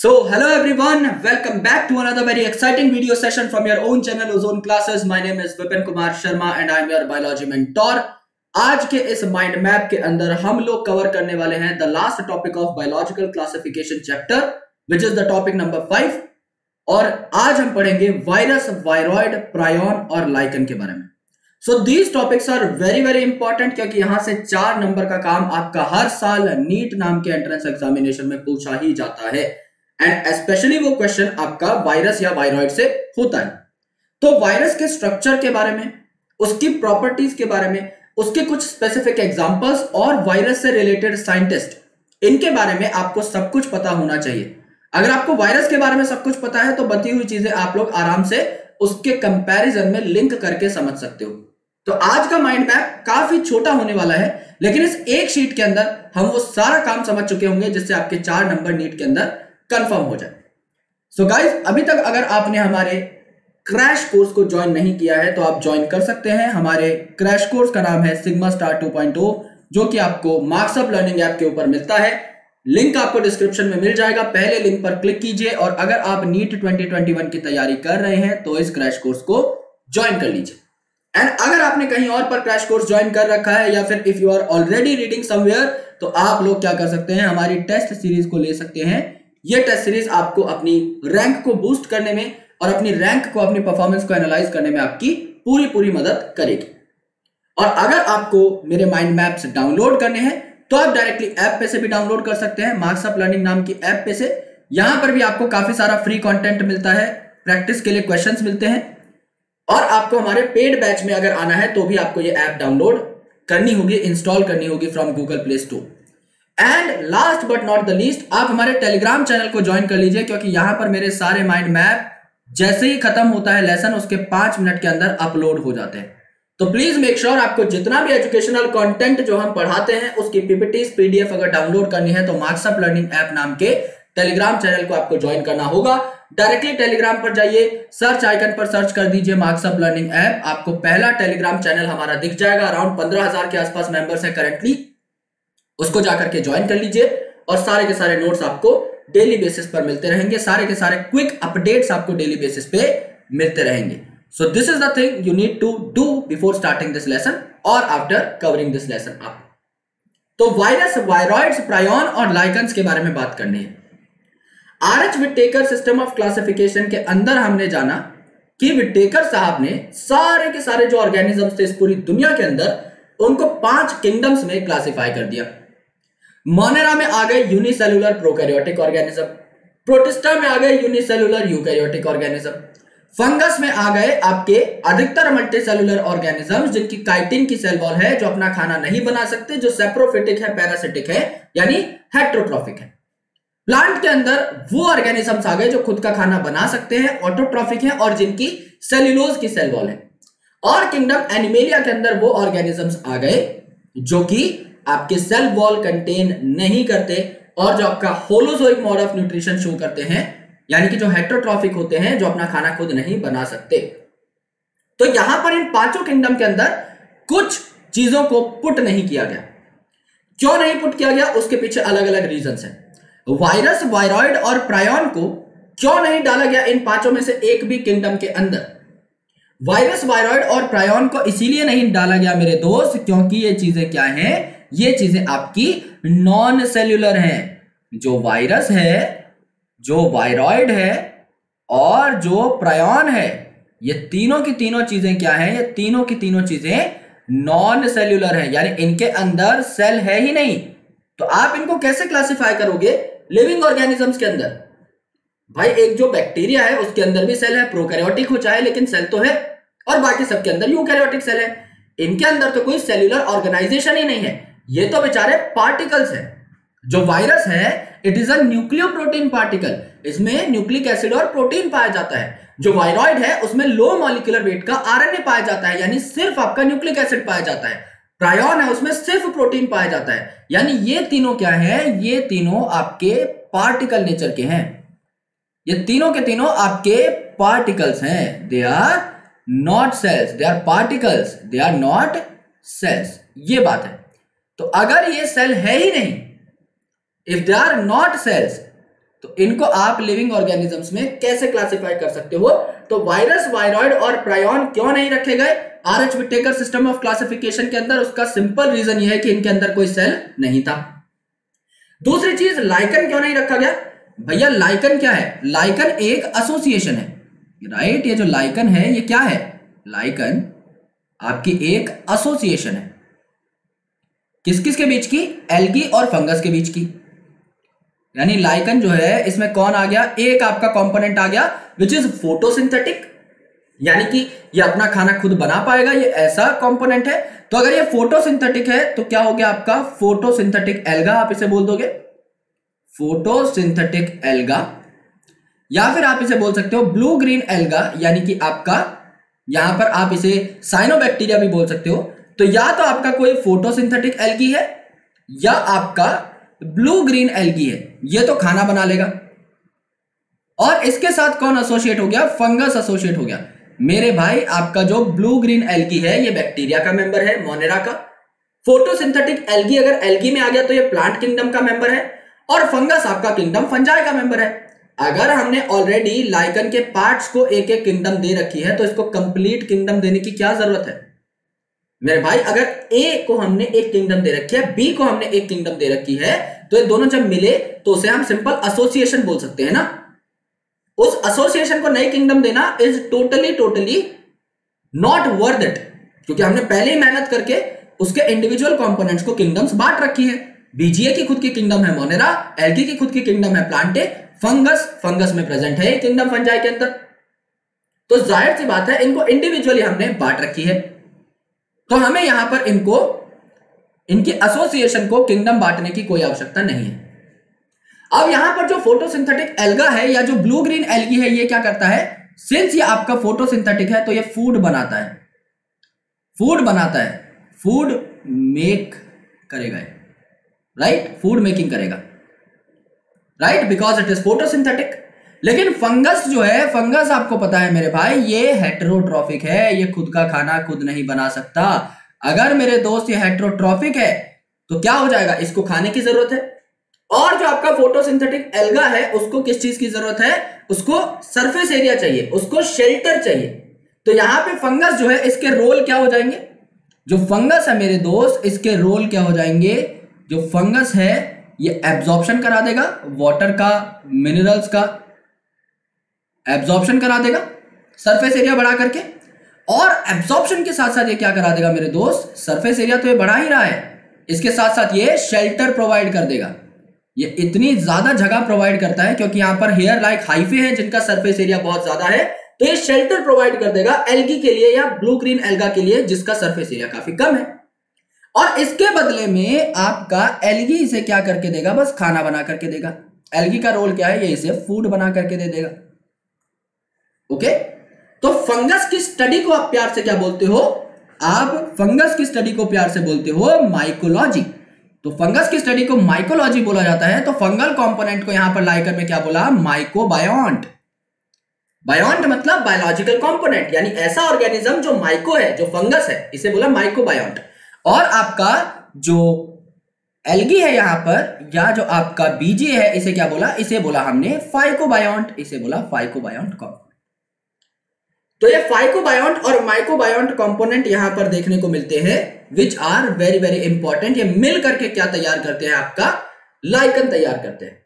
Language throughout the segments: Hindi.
Hello everyone, welcome back to another very exciting video session from your own channel Ozone Classes. My name is Vipin Kumar Sharma and I am your biology mentor. आज के इस माइंड मैप के अंदर हम लोग कवर करने वाले हैं the last topic of biological classification chapter which is the topic number 5 और आज हम पढ़ेंगे वायरस, वायरॉइड, प्रायॉन और लाइकन के बारे में. So these topics are very very important क्योंकि यहां से 4 नंबर का काम आपका हर साल नीट नाम के एंट्रेंस एग्जामिनेशन में पूछा ही जाता है एंड स्पेशली वो क्वेश्चन आपका वायरस या वायरॉइड से होता है. तो वायरस के स्ट्रक्चर के बारे में, उसकी प्रॉपर्टीज के बारे में, उसके कुछ स्पेसिफिक एग्जांपल्स और वायरस से रिलेटेड साइंटिस्ट, इनके बारे में आपको सब कुछ पता होना चाहिए. अगर आपको वायरस के बारे में सब कुछ पता है तो बती हुई चीजें आप लोग आराम से उसके कंपैरिजन में लिंक करके समझ सकते हो. तो आज का माइंड मैप काफी छोटा होने वाला है लेकिन इस एक शीट के अंदर हम वो सारा काम समझ चुके होंगे जिससे आपके 4 नंबर नीट के अंदर कंफर्म हो जाए. सो गाइस, अभी तक अगर आपने हमारे क्रैश कोर्स को ज्वाइन नहीं किया है तो आप ज्वाइन कर सकते हैं. हमारे क्रैश कोर्स का नाम है सिग्मा स्टार 2.0 जो कि आपको मार्क्स अप लर्निंग ऐप के ऊपर मिलता है. लिंक आपको डिस्क्रिप्शन में मिल जाएगा. पहले लिंक पर क्लिक कीजिए और अगर आप नीट 2021 की तैयारी कर रहे हैं तो इस क्रैश कोर्स को ज्वाइन कर लीजिए. एंड अगर आपने कहीं और पर क्रैश कोर्स ज्वाइन कर रखा है या फिर if you are already reading somewhere तो आप लोग क्या कर सकते हैं, हमारी टेस्ट सीरीज को ले सकते हैं. ये टेस्ट सीरीज आपको अपनी रैंक को बूस्ट करने में और अपनी रैंक को, अपनी परफॉर्मेंस को एनालाइज करने में आपकी पूरी मदद करेगी. और अगर आपको मेरे माइंड मैप्स डाउनलोड करने हैं तो आप डायरेक्टली ऐप पे से भी डाउनलोड कर सकते हैं, मार्क्स अप लर्निंग नाम की ऐप पे से. यहां पर भी आपको काफी सारा फ्री कंटेंट मिलता है, प्रैक्टिस के लिए क्वेश्चंस मिलते हैं और आपको हमारे पेड बैच में अगर आना है तो भी आपको ये ऐप डाउनलोड करनी होगी, इंस्टॉल करनी होगी from Google play store. And last but not the least, आप हमारे टेलीग्राम चैनल को ज्वाइन कर लीजिए क्योंकि यहां पर मेरे सारे माइंड मैप जैसे ही खत्म होता है लेसन उसके 5 मिनट के अंदर अपलोड हो जाते हैं. तो प्लीज मेक श्योर आपको जितना भी एजुकेशनल कंटेंट जो हम पढ़ाते हैं उसकी पीपीटीज, पीडीएफ अगर डाउनलोड करनी है तो मार्क्स अप लर्निंग ऐप नाम के टेलीग्राम चैनल को आपको ज्वाइन करना होगा. डायरेक्टली टेलीग्राम पर जाइए, सर्च आइकन पर सर्च कर दीजिए मार्क्स अप लर्निंग ऐप. आपको पहला टेलीग्राम चैनल हमारा दिख जाएगा. अराउंड 15,000 के आसपास मेंबर्स है करंटली. उसको जाकर के ज्वाइन कर लीजिए और सारे के सारे नोट्स आपको डेली बेसिस पर मिलते रहेंगे. सारे के सारे क्विक अपडेट्स आपको डेली बेसिस पे मिलते रहेंगे. So this is the thing you need to do before starting this lesson और after covering this lesson up. तो वायरस, वायरॉइड्स, प्रायॉन और लाइकन्स के बारे में बात करनी है. RH Whittaker system of classification के अंदर हमने जाना कि विटेकर साहब ने सारे के सारे जो ऑर्गेनिजम्स थे इस पूरी दुनिया के अंदर उनको 5 किंगडम्स में क्लासिफाई कर दिया. मोनेरा में आ गए यूनिसेलुलर प्रोकैरियोटिक ऑर्गेनिज्म, प्रोटिस्टा में आ गए यूनिसेलुलर यूकैरियोटिक ऑर्गेनिज्म, फंगस में आ गए आपके अधिकतर मल्टीसेलुलर ऑर्गेनिजम्स जिनकी काइटिन की सेल वॉल है, जो अपना खाना नहीं बना सकते, जो सेप्रोफिटिक है, पैरासिटिक है यानी हेट्रोट्रॉफिक है. प्लांट के अंदर वो ऑर्गेनिजम्स आ गए जो खुद का खाना बना सकते हैं, ऑटोट्रॉफिक हैं और जिनकी सेल्यूलोज की सेल वॉल है. और किंगडम एनिमेलिया के अंदर वो ऑर्गेनिजम्स आ गए जो कि आपके सेल वॉल कंटेन नहीं करते और जो आपका holozoic mode of nutrition show करते हैं, यानी कि जो हेट्रोट्रॉफिक होते हैं, जो अपना खाना खुद नहीं बना सकते. तो यहां पर इन 5 किंगडम के अंदर कुछ चीजों को पुट नहीं किया गया. क्यों नहीं पुट किया गया उसके पीछे अलग अलग रीजंस हैं. वायरस, वायरॉइड और प्रायॉन को क्यों नहीं डाला गया इन 5 में से एक भी किंगडम के अंदर? वायरस, वायरॉइड और प्रायॉन को इसीलिए नहीं डाला गया मेरे दोस्त क्योंकि ये चीजें क्या हैं, ये चीजें आपकी नॉन सेल्यूलर हैं. जो वायरस है, जो वायरॉइड है और जो प्रायॉन है, ये तीनों की तीनों चीजें क्या हैं? ये तीनों की तीनों चीजें नॉन सेल्यूलर हैं, यानी इनके अंदर सेल है ही नहीं. तो आप इनको कैसे क्लासिफाई करोगे लिविंग ऑर्गेनिजम्स के अंदर? भाई एक जो बैक्टीरिया है उसके अंदर भी सेल है, प्रोकैरियोटिक हो चाहे लेकिन सेल तो है, और बाकी सबके अंदर यूकैरियोटिक सेल है. इनके अंदर तो कोई सेल्यूलर ऑर्गेनाइजेशन ही नहीं है, ये तो बेचारे पार्टिकल्स हैं. जो वायरस है it is a nucleoprotein particle, इसमें न्यूक्लिक एसिड और प्रोटीन पाया जाता है. जो वायरॉइड है उसमें लो मॉलिक्यूलर वेट का आरएनए पाया जाता है, यानी सिर्फ आपका न्यूक्लिक एसिड पाया जाता है. प्रायॉन है उसमें सिर्फ प्रोटीन पाया जाता है, यानी ये तीनों क्या है? ये तीनों आपके पार्टिकल नेचर के हैं. ये तीनों के तीनों आपके पार्टिकल्स हैं. They are not cells, they are particles, they are not cells. ये बात है. तो अगर ये सेल है ही नहीं, if they are not cells तो इनको आप लिविंग ऑर्गेनिजम्स में कैसे क्लासिफाई कर सकते हो? तो वायरस, वायरॉइड और प्रायोन क्यों नहीं रखे गए RH Whittaker system of classification के अंदर? उसका सिंपल रीजन यह है कि इनके अंदर कोई सेल नहीं था। दूसरी चीज, लाइकन क्यों नहीं रखा गया? भैया लाइकन क्या है? लाइकन एक एसोसिएशन है, राइट? ये जो लाइकन है ये क्या है? लाइकन आपकी एक एसोसिएशन है। किस किस के बीच की? एल्गी और फंगस के बीच की। यानी लाइकन जो है इसमें कौन आ गया? एक आपका कंपोनेंट आ गया विच इज फोटोसिंथेटिक, यानी कि ये अपना खाना खुद बना पाएगा, ये ऐसा कंपोनेंट है। तो अगर ये फोटोसिंथेटिक है तो क्या हो गया आपका? फोटोसिंथेटिक एल्गा आप इसे बोल दोगे, फोटोसिंथेटिक एल्गा। या फिर आप इसे बोल सकते हो ब्लू ग्रीन एल्गा, यानी कि आपका यहां पर आप इसे साइनोबैक्टीरिया भी बोल सकते हो। तो या तो आपका कोई फोटोसिंथेटिक एल्गी है या आपका ब्लू ग्रीन एल्गी है, ये तो खाना बना लेगा। और इसके साथ कौन एसोसिएट हो गया? फंगस एसोसिएट हो गया। मेरे भाई आपका जो ब्लू ग्रीन एल्गी है ये बैक्टीरिया का मेंबर है, मोनेरा का। फोटोसिंथेटिक एल्गी अगर एल्गी में आ गया तो ये प्लांट किंगडम का मेंबर है, और फंगस आपका किंगडम फंजाई का मेंबर है। अगर हमने ऑलरेडी लाइकन के पार्ट्स को एक एक किंगडम दे रखी है तो इसको कंप्लीट किंगडम देने की क्या जरूरत है मेरे भाई? अगर ए को हमने एक किंगडम दे रखी है, बी को हमने एक किंगडम दे रखी है, तो ये दोनों जब मिले तो उसे हम सिंपल एसोसिएशन बोल सकते हैं ना। उस एसोसिएशन को नई किंगडम देना is totally not worth it, क्योंकि हमने पहले ही मेहनत करके उसके इंडिविजुअल कंपोनेंट्स को किंगडम्स बांट रखी है। बीजीए की खुद की किंगडम है मोनेरा, एल्गी की खुद की किंगडम है प्लांटे, फंगस में प्रेजेंट है किंगडम फंजाई के अंदर। तो जाहिर सी बात है इनको इंडिविजुअली हमने बांट रखी है, तो हमें यहां पर इनको इनकी एसोसिएशन को किंगडम बांटने की कोई आवश्यकता नहीं है। अब यहां पर जो फोटोसिंथेटिक एल्गा है या जो ब्लू ग्रीन एल्गी है ये क्या करता है? सिंस ये आपका फोटोसिंथेटिक है तो ये फूड बनाता है, फूड मेक करेगा, राइट? फूड मेकिंग करेगा, right? Because it is photosynthetic. लेकिन फंगस जो है, फंगस आपको पता है मेरे भाई ये हेटेरोट्रॉफिक है, ये खुद का खाना खुद नहीं बना सकता। अगर मेरे दोस्त ये हेटेरोट्रॉफिक है तो क्या हो जाएगा? इसको खाने की जरूरत है। और जो आपका फोटोसिंथेटिक एल्गा है उसको किस चीज की जरूरत है? उसको सरफेस एरिया चाहिए, उसको शेल्टर चाहिए। तो यहां पे फंगस जो है इसके रोल क्या हो जाएंगे? जो फंगस है मेरे दोस्त इसके रोल क्या हो जाएंगे? जो फंगस है ये एब्जॉर्प्शन करा देगा वाटर का, मिनरल्स का एब्जॉर्प्शन करा देगा सरफेस एरिया बढ़ा करके। और एब्जॉर्प्शन के साथ साथ ये क्या करा देगा मेरे दोस्त? सरफेस एरिया तो ये बढ़ा ही रहा है, इसके साथ साथ ये शेल्टर प्रोवाइड कर देगा। ये इतनी ज्यादा जगह प्रोवाइड करता है क्योंकि यहां पर हेयर लाइक हाइफे हैं जिनका सरफेस एरिया बहुत ज्यादा है, तो ये शेल्टर प्रोवाइड कर देगा एल्गी के लिए या ब्लू ग्रीन एल्गा के लिए जिसका सरफेस एरिया काफी कम है। और इसके बदले में आपका एल्गी इसे क्या करके देगा? बस खाना बना करके देगा। एल्गी का रोल क्या है? ये इसे फूड बना करके दे देगा। ओके, तो फंगस की स्टडी को आप प्यार से क्या बोलते हो? आप फंगस की स्टडी को प्यार से बोलते हो माइकोलॉजी। तो फंगस की स्टडी को माइकोलॉजी बोला जाता है। तो फंगल कंपोनेंट को यहां पर लाइकन में क्या बोला? माइकोबायोन्ट। बायोन्ट मतलब बायोलॉजिकल कंपोनेंट, यानी ऐसा ऑर्गेनिज्म जो माइको है, जो फंगस है, इसे बोला माइकोबायोन्ट। और आपका जो एल्गी है यहां पर या जो आपका बीजे है इसे क्या बोला? इसे बोला हमने फाइकोबायोन्ट, इसे बोला फाइकोबायोन्ट कंपोनेंट। तो ये फाइकोबायोन्ट और माइकोबायोन्ट कंपोनेंट यहां पर देखने को मिलते हैं which are very very important. ये मिल करके क्या तैयार करते हैं? आपका लाइकन तैयार करते हैं।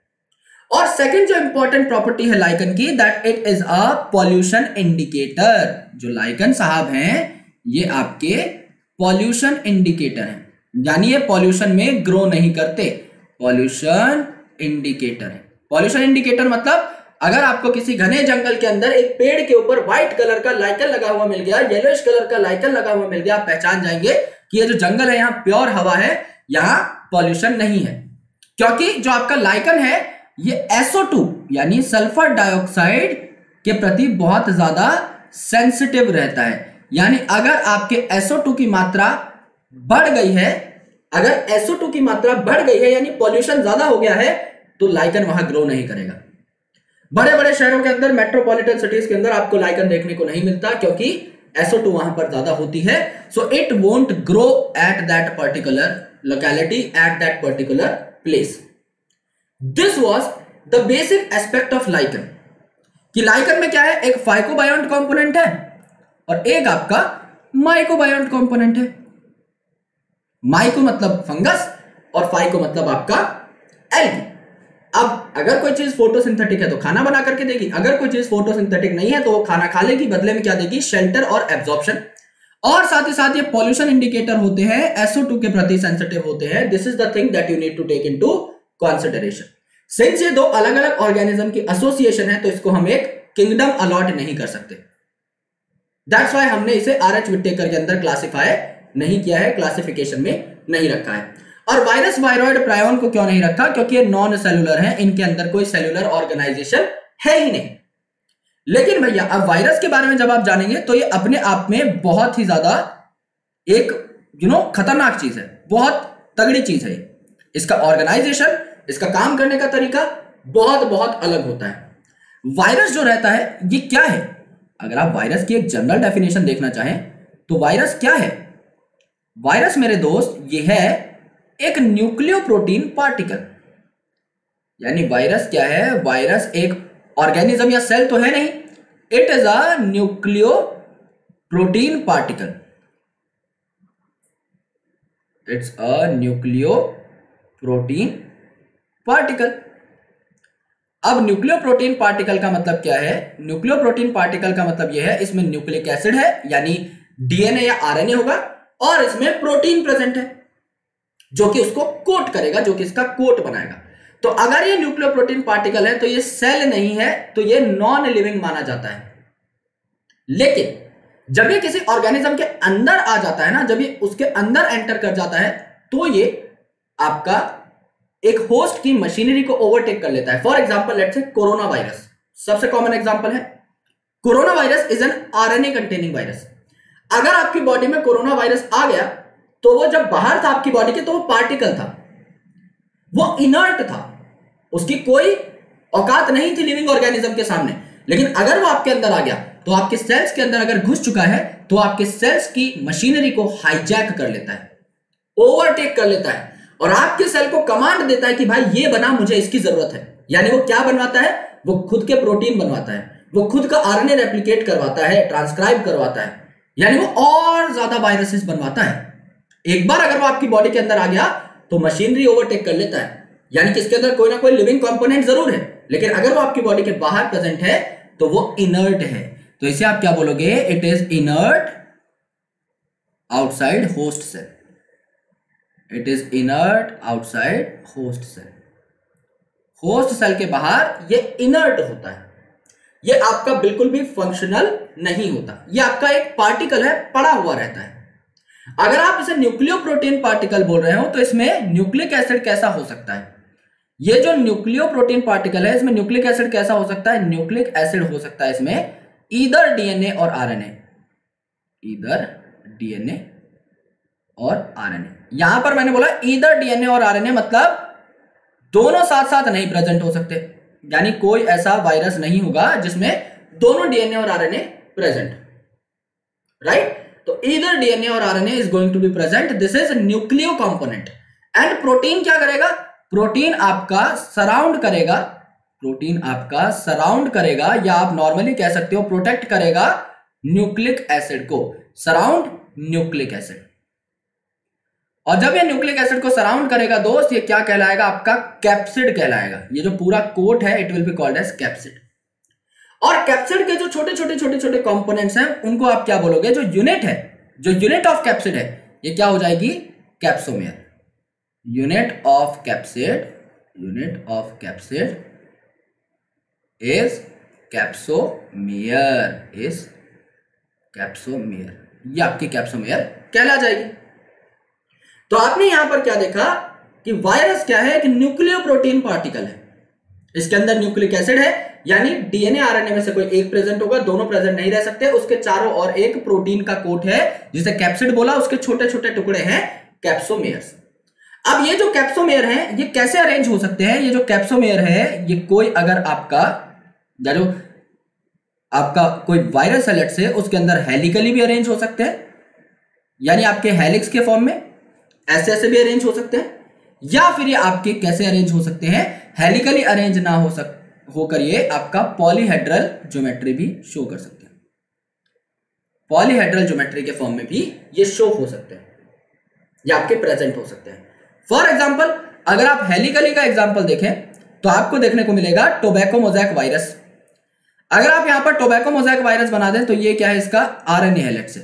और सेकंड जो इंपॉर्टेंट प्रॉपर्टी है लाइकन की, that it is a pollution indicator. जो लाइकन साहब हैं ये आपके पॉल्यूशन इंडिकेटर हैं, यानी ये पॉल्यूशन में ग्रो नहीं करते, पॉल्यूशन इंडिकेटर है। पॉल्यूशन इंडिकेटर मतलब अगर आपको किसी घने जंगल के अंदर एक पेड़ के ऊपर व्हाइट कलर का लाइकन लगा हुआ मिल गया, येलोइश कलर का लाइकन लगा हुआ मिल गया, आप पहचान जाएंगे कि ये जो जंगल है यहाँ प्योर हवा है, यहाँ पॉल्यूशन नहीं है। क्योंकि जो आपका लाइकन है ये SO2 यानी सल्फर डाइऑक्साइड के प्रति बहुत ज्यादा सेंसिटिव रहता है। यानी अगर आपके SO2 की मात्रा बढ़ गई है, अगर SO2 की मात्रा बढ़ गई है यानी पॉल्यूशन ज्यादा हो गया है, तो लाइकन वहां ग्रो नहीं करेगा। बड़े बड़े शहरों के अंदर, मेट्रोपॉलिटन सिटीज के अंदर आपको लाइकन देखने को नहीं मिलता क्योंकि SO2 वहां पर ज्यादा होती है। So it won't grow at that particular locality, at that particular place. This was the basic aspect of lichen, कि लाइकन में क्या है, एक फाइकोबायोंट कंपोनेंट है और एक आपका माइकोबायोंट कंपोनेंट है। माइको मतलब फंगस और फाइको मतलब आपका एल्गी। अब अगर कोई चीज फोटोसिंथेटिक है तो खाना बना करके देगी, अगर कोई चीज फोटोसिंथेटिक नहीं है तो वो खाना खा लेगी, बदले में क्या देगी, शेल्टर और एब्जॉर्प्शन। और साथ ही साथ ये पॉल्यूशन इंडिकेटर होते हैं, SO2 के प्रति सेंसिटिव होते हैं। This is the thing that you need to take into consideration. सिंस ये दो अलग अलग ऑर्गेनिज्म की एसोसिएशन है तो इसको हम एक किंगडम अलॉट नहीं कर सकते। दैट्स व्हाई हमने इसे RH विटेकर के अंदर क्लासिफाई नहीं किया है, क्लासिफिकेशन में नहीं रखा है। और वायरस वायरॉइड प्रायोन को क्यों नहीं रखा, क्योंकि ये नॉन सेलुलर है, इनके अंदर कोई सेलुलर ऑर्गेनाइजेशन है ही नहीं। लेकिन भैया अब वायरस के बारे में जब आप जानेंगे तो ये अपने आप में बहुत ही ज्यादा एक खतरनाक चीज है, बहुत तगड़ी चीज है। इसका ऑर्गेनाइजेशन, इसका काम करने का तरीका बहुत बहुत अलग होता है। वायरस जो रहता है ये क्या है, अगर आप वायरस की एक जनरल डेफिनेशन देखना चाहें तो वायरस क्या है, वायरस मेरे दोस्त ये है एक न्यूक्लियोप्रोटीन पार्टिकल। यानी वायरस क्या है, वायरस एक ऑर्गेनिज्म या सेल तो है नहीं, it is a nucleoprotein particle. It's a nucleoprotein particle. अब न्यूक्लियोप्रोटीन पार्टिकल का मतलब क्या है, न्यूक्लियोप्रोटीन पार्टिकल का मतलब यह है इसमें न्यूक्लिक एसिड है यानी DNA या RNA होगा, और इसमें प्रोटीन प्रेजेंट है जो कि उसको कोट करेगा, जो कि इसका कोट बनाएगा। तो अगर ये न्यूक्लियोप्रोटीन पार्टिकल है तो ये सेल नहीं है, तो ये नॉन लिविंग माना जाता है। लेकिन जब ये किसी ऑर्गेनिज्म के अंदर आ जाता है ना, जब ये उसके अंदर एंटर कर जाता है तो ये आपका एक होस्ट की मशीनरी को ओवरटेक कर लेता है। For example let's say corona virus सबसे कॉमन एग्जांपल है। Corona virus is an RNA containing virus. अगर आपकी बॉडी में कोरोना वायरस आ गया तो वो जब बाहर था आपकी बॉडी के तो वो पार्टिकल था, वो इनर्ट था, उसकी कोई औकात नहीं थी लिविंग ऑर्गेनिज्म के सामने। लेकिन अगर वो आपके अंदर आ गया तो आपके सेल्स के अंदर अगर घुस चुका है तो आपके सेल्स की मशीनरी को हाईजैक कर लेता है, ओवरटेक कर लेता है, और आपके सेल को कमांड देता है कि भाई ये बना, मुझे इसकी जरूरत है। यानी वो क्या बनवाता है, वो खुद के प्रोटीन बनवाता है, वो खुद का RNA रेप्लिकेट करवाता है, ट्रांसक्राइब करवाता है, यानी वो और ज्यादा वायरसेस बनवाता है। एक बार अगर वो आपकी बॉडी के अंदर आ गया तो मशीनरी ओवरटेक कर लेता है, यानी कि इसके अंदर कोई ना कोई लिविंग कंपोनेंट जरूर है, लेकिन अगर वो आपकी बॉडी के बाहर प्रेजेंट है तो वो इनर्ट है। तो इसे आप क्या बोलोगे, it is inert outside host cell. It is inert outside host cell. Host cell के बाहर ये इनर्ट होता है, ये आपका बिल्कुल भी फंक्शनल नहीं होता, ये आपका एक पार्टिकल है, पड़ा हुआ रहता है। अगर आप इसे न्यूक्लियोप्रोटीन पार्टिकल बोल रहे हो तो इसमें न्यूक्लिक एसिड कैसा हो सकता है, ये जो न्यूक्लियोप्रोटीन पार्टिकल है इसमें न्यूक्लिक एसिड कैसा हो सकता है, न्यूक्लिक एसिड हो सकता है इसमें ईदर DNA और RNA, ईदर DNA और RNA। यहां पर मैंने बोला ईदर DNA और RNA, मतलब दोनों साथ साथ नहीं प्रेजेंट हो सकते, यानी कोई ऐसा वायरस नहीं होगा जिसमें दोनों DNA और RNA प्रेजेंट, राइट। तो ईदर DNA और RNA is going to be present, this is nucleo component. And protein क्या करेगा, प्रोटीन आपका सराउंड करेगा, प्रोटीन आपका सराउंड करेगा, या आप नॉर्मली कह सकते हो प्रोटेक्ट करेगा न्यूक्लिक एसिड को, सराउंड न्यूक्लिक एसिड। और जब ये न्यूक्लिक एसिड को सराउंड करेगा दोस्त, ये क्या कहलाएगा, आपका कैप्सिड कहलाएगा। ये जो पूरा कोट है it will be called as capsid. और कैप्सिड के जो छोटे छोटे कंपोनेंट्स हैं उनको आप क्या बोलोगे, जो यूनिट है, जो यूनिट ऑफ कैप्सिड है, ये क्या हो जाएगी, capsomere. Unit of capsid, unit of capsid is capsomere, is capsomere, ये आपकी कैप्सोमेयर कहला जाएगी। तो आपने यहां पर क्या देखा कि वायरस क्या है, कि न्यूक्लियोप्रोटीन पार्टिकल है, इसके अंदर न्यूक्लिक एसिड है, यानी DNA RNA में से कोई एक प्रेजेंट होगा, दोनों प्रेजेंट नहीं रह सकते, उसके चारों ओर एक प्रोटीन का कोट है जिसे कैप्सिड बोला, उसके छोटे छोटे टुकड़े हैं कैप्सोमेयर्स। अब ये जो कैप्सोमेयर है ये कैसे अरेंज हो सकते हैं, ये जो कैप्सोमेयर है ये कोई अगर आपका जो आपका कोई वायरस है लेट से, उसके अंदर हेलिकली भी अरेंज हो सकते हैं, यानी आपके हेलिक्स के फॉर्म में ऐसे ऐसे भी अरेंज हो सकते हैं, या फिर ये आपके कैसे अरेंज हो सकते हैं, हेलिकली अरेंज ना होकर ये आपका पॉलीहेड्रल ज्योमेट्री भी शो कर सकते हैं, पॉलीहेड्रल ज्योमेट्री के फॉर्म में भी ये शो हो सकते हैं, ये आपके प्रेजेंट हो सकते हैं। फॉर एग्जाम्पल अगर आप हेलिकली का एग्जाम्पल देखें तो आपको देखने को मिलेगा टोबैको मोज़ेक वायरस। अगर आप यहां पर टोबैको मोज़ेक वायरस बना दें तो ये क्या है, इसका आरएनए है, लेट्स से,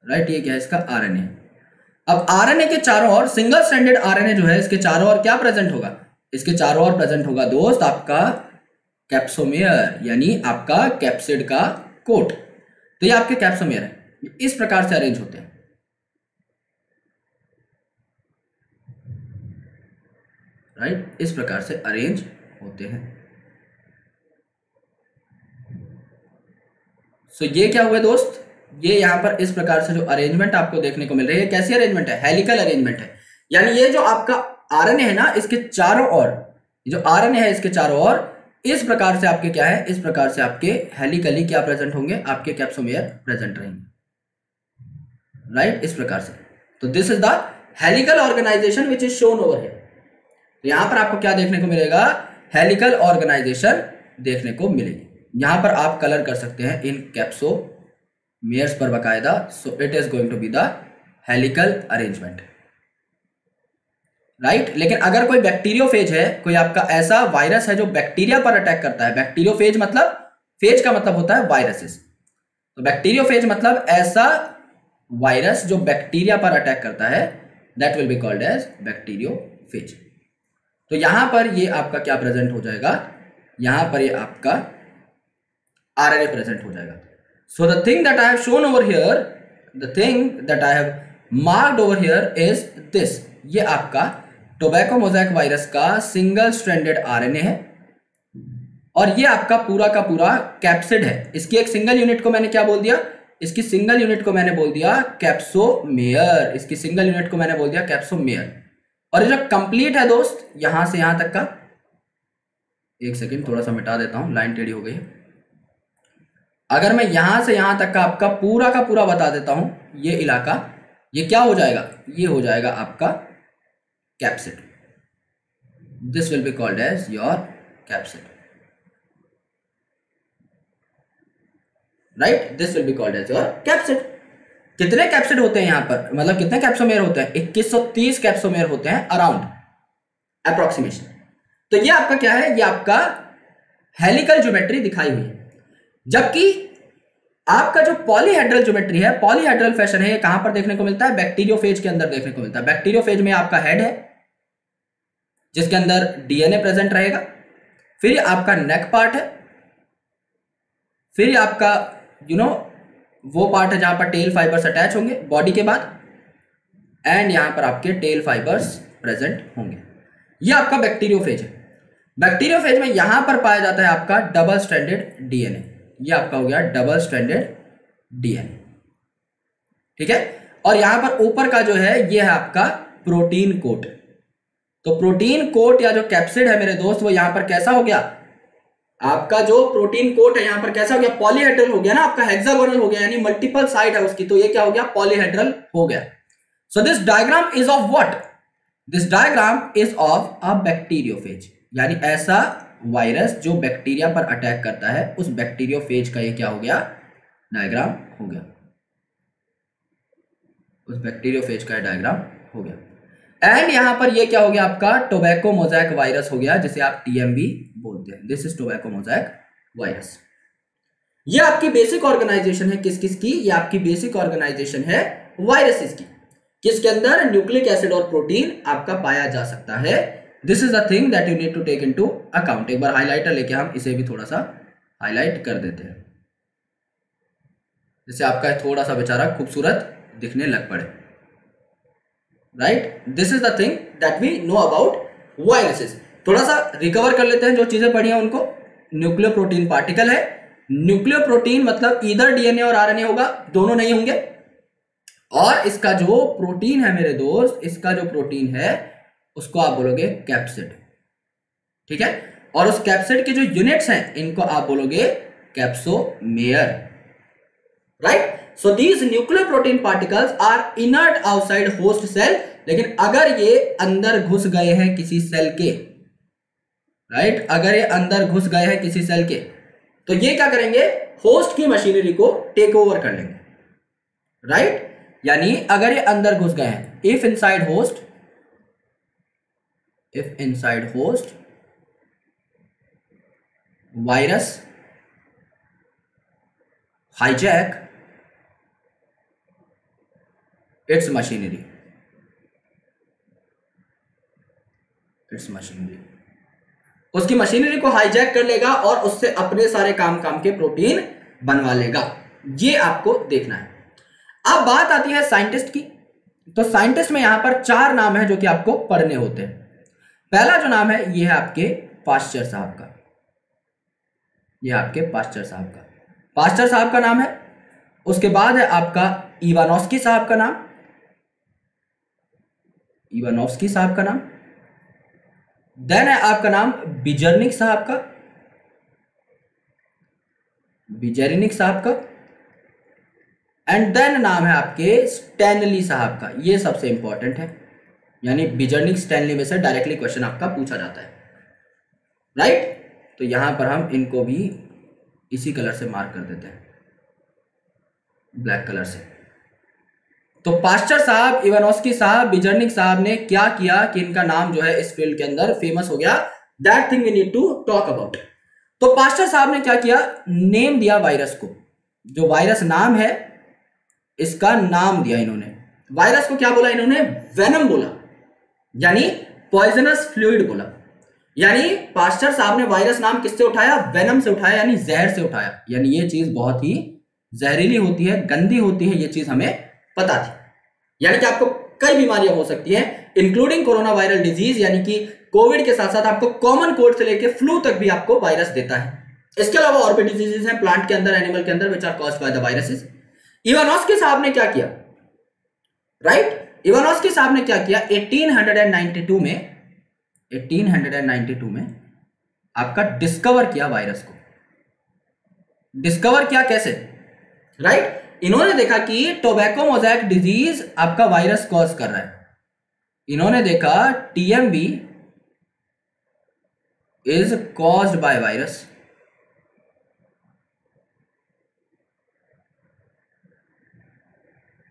राइट, ये क्या है, इसका आरएनए। अब आरएनए के चारों ओर सिंगल स्ट्रैंडेड आरएनए जो है, इसके चारों ओर क्या प्रेजेंट होगा, इसके चारों ओर प्रेजेंट होगा दोस्त आपका कैप्सोमेयर, यानी आपका कैप्सिड का कोट। तो ये आपके कैप्सोमेयर है, इस प्रकार से अरेंज होते हैं, राइट, इस प्रकार से अरेंज होते हैं। सो ये क्या हुए दोस्त, ये यहां पर इस प्रकार से जो अरेंजमेंट आपको देखने को मिल रही है, कैसी अरेंजमेंट है, हेलिकल अरेंजमेंट है। यानी ये जो आपका आरएनए है ना, इसके चारों ओर, जो आरएनए है इसके चारों ओर इस प्रकार से आपके क्या है, इस प्रकार से आपके हेलिकली क्या प्रेजेंट होंगे, आपके कैप्सोमेयर प्रेजेंट रहेंगे, राइट, इस प्रकार से। तो this is the helical organization which is shown over here. तो यहां पर आपको क्या देखने को मिलेगा, हेलिकल ऑर्गेनाइजेशन देखने को मिलेगी। यहां पर आप कलर कर सकते हैं इन कैप्सोमेयर्स पर बकायदा। So it is going to be the helical arrangement, right. लेकिन अगर कोई बैक्टीरियोफेज है, कोई आपका ऐसा वायरस है जो बैक्टीरिया पर अटैक करता है, बैक्टीरियोफेज मतलब, फेज का मतलब होता है वायरसेस, तो बैक्टीरियोफेज मतलब ऐसा वायरस जो बैक्टीरिया पर अटैक करता है, that will be called as bacteriophage. तो यहां पर ये आपका क्या प्रेजेंट हो जाएगा, यहां पर ये आपका आरएनए प्रेजेंट हो जाएगा। So the thing that I have shown over here, the thing that I have marked over here is this, ये आपका टोबैको मोज़ेक वायरस का सिंगल स्ट्रैंडेड आरएनए है, और ये आपका पूरा का पूरा कैप्सिड है। इसकी एक सिंगल यूनिट को मैंने क्या बोल दिया, इसकी सिंगल यूनिट को मैंने बोल दिया कैप्सोमेयर, इसकी सिंगल यूनिट को मैंने बोल दिया कैप्सोमेयर। और ये जो कंप्लीट है दोस्त, यहां से यहां तक का, एक सेकेंड थोड़ा सा मिटा देता हूं, लाइन टेढ़ी हो गई है। अगर मैं यहां से यहां तक का आपका पूरा का पूरा बता देता हूं, ये इलाका, ये क्या हो जाएगा, ये हो जाएगा आपका capsid. This will be called as your capsid, right, this will be called as your capsid. कितने कैप्सिड होते हैं यहां पर, मतलब कितने कैप्सोमेयर होते हैं, 2130 कैप्सोमेयर होते हैं अराउंड अप्रोक्सीमेशन। तो ये आपका क्या है, ये आपका हेलिकल ज्योमेट्री दिखाई हुई है। जबकि आपका जो पॉलीहेड्रल ज्योमेट्री है, पॉलीहेड्रल फैशन है, ये कहां पर देखने को मिलता है, बैक्टीरियोफेज के अंदर देखने को मिलता है। बैक्टीरियोफेज में आपका हेड है जिसके अंदर डीएनए प्रेजेंट रहेगा, फिर आपका नेक पार्ट है, फिर आपका वो पार्ट है जहां पर टेल फाइबर्स अटैच होंगे बॉडी के बाद, एंड यहां पर आपके टेल फाइबर्स प्रेजेंट होंगे। ये आपका बैक्टीरियोफेज है। बैक्टीरियोफेज में यहां पर पाया जाता है आपका डबल स्ट्रैंडेड डीएनए, ये आपका हो गया डबल स्ट्रैंडेड डीएनए, ठीक है। और यहां पर ऊपर का जो है, ये है आपका प्रोटीन कोट। तो प्रोटीन कोट या जो कैप्सिड है मेरे दोस्त, वो यहां पर कैसा हो गया, आपका जो प्रोटीन कोट है यहां पर कैसा हो गया, पॉलीहेड्रल हो गया ना, आपका हेक्सागोनल हो गया, यानी मल्टीपल साइड है उसकी, तो ये क्या हो गया, पॉलीहेड्रल हो गया। So this diagram is of what, this diagram is of a bacteriophage, यानी ऐसा वायरस जो बैक्टीरिया पर अटैक करता है, उस बैक्टीरियोफेज का ये क्या हो गया, डायग्राम हो गया, उस बैक्टीरियोफेज का डायग्राम हो गया। एंड यहां पर ये क्या हो गया, आपका टोबैको मोज़ेक वायरस हो गया, जिसे आप टीएमवी बोलते हैं। This is tobacco mosaic virus. ये आपकी बेसिक ऑर्गेनाइजेशन है, किस किस की, ये आपकी बेसिक ऑर्गेनाइजेशन है वायरसेस की, किसके अंदर न्यूक्लिक एसिड और प्रोटीन आपका पाया जा सकता है। This is the thing that you need to take into account. एक बार हाईलाइटर लेके हम इसे भी थोड़ा सा हाईलाइट कर देते हैं, जिससे आपका थोड़ा सा बेचारा खूबसूरत दिखने लग पड़े, right. This is the thing that we know about viruses. थोड़ा सा रिकवर कर लेते हैं जो चीजें पढ़ी हैं उनको। न्यूक्लियो प्रोटीन पार्टिकल है, न्यूक्लियो प्रोटीन मतलब इधर डीएनए और आरएनए होगा, दोनों नहीं होंगे। और इसका जो प्रोटीन है मेरे दोस्त, इसका जो प्रोटीन है उसको आप बोलोगे कैप्सिड, ठीक है। और उस कैप्सिड के जो यूनिट्स हैं इनको आप बोलोगे capsomere, right. So these nuclear protein particles are inert outside host cell, लेकिन अगर ये अंदर घुस गए हैं किसी सेल के, राइट। अगर ये अंदर घुस गए हैं किसी सेल के, तो ये क्या करेंगे, होस्ट की मशीनरी को टेक ओवर कर लेंगे, राइट। यानी अगर ये अंदर घुस गए हैं, if inside host virus hijack it's machinery, उसकी मशीनरी को हाईजैक कर लेगा और उससे अपने सारे काम के प्रोटीन बनवा लेगा। ये आपको देखना है। अब बात आती है साइंटिस्ट की। तो साइंटिस्ट में यहां पर 4 नाम है जो कि आपको पढ़ने होते हैं। पहला जो नाम है ये है आपके पास्चर साहब का, ये आपके पास्चर साहब का नाम है। उसके बाद है आपका इवानोस्की साहब का नाम, देन है आपका नाम बिजर्निक साहब का, एंड देन नाम है आपके स्टैनली साहब का। ये सबसे इंपॉर्टेंट है, यानी बिजर्निक स्टैनली में से डायरेक्टली क्वेश्चन आपका पूछा जाता है, राइट। तो यहां पर हम इनको भी इसी कलर से मार्क कर देते हैं, ब्लैक कलर से। तो पास्चर साहब, इवानोस्की साहब, बिजर्निक साहब ने क्या किया कि इनका नाम जो है इस फील्ड के अंदर फेमस हो गया। That thing we need to talk about. तो पास्चर साहब ने क्या किया, नेम दिया वायरस को। जो वायरस नाम है इसका नाम दिया इन्होंने। वायरस को क्या बोला इन्होंने, वेनम बोला, यानी पॉइजनस फ्लूइड बोला। यानी पास्चर साहब ने वायरस नाम किससे उठाया, वेनम से उठाया, यानी जहर से उठाया। यानी ये चीज बहुत ही जहरीली होती है, गंदी होती है, ये चीज हमें पता थी। यानी कि आपको कई बीमारियां हो सकती हैं, इंक्लूडिंग कोरोना वायरल डिजीज, यानी कि कोविड के साथ साथ आपको कॉमन कोल्ड से लेकर फ्लू तक भी आपको वायरस देता है। इसके अलावा और भी डिजीजेस हैं प्लांट के अंदर, एनिमल के अंदर, which are caused by the viruses. Ivanovsky साहब ने क्या किया, राइट। इवानोस्की साहब ने क्या किया, 1892 में आपका डिस्कवर किया वायरस को। डिस्कवर किया कैसे, राइट। इन्होंने देखा कि टोबैको मोज़ेक डिजीज आपका वायरस कॉज कर रहा है। इन्होंने देखा TMV is caused by virus.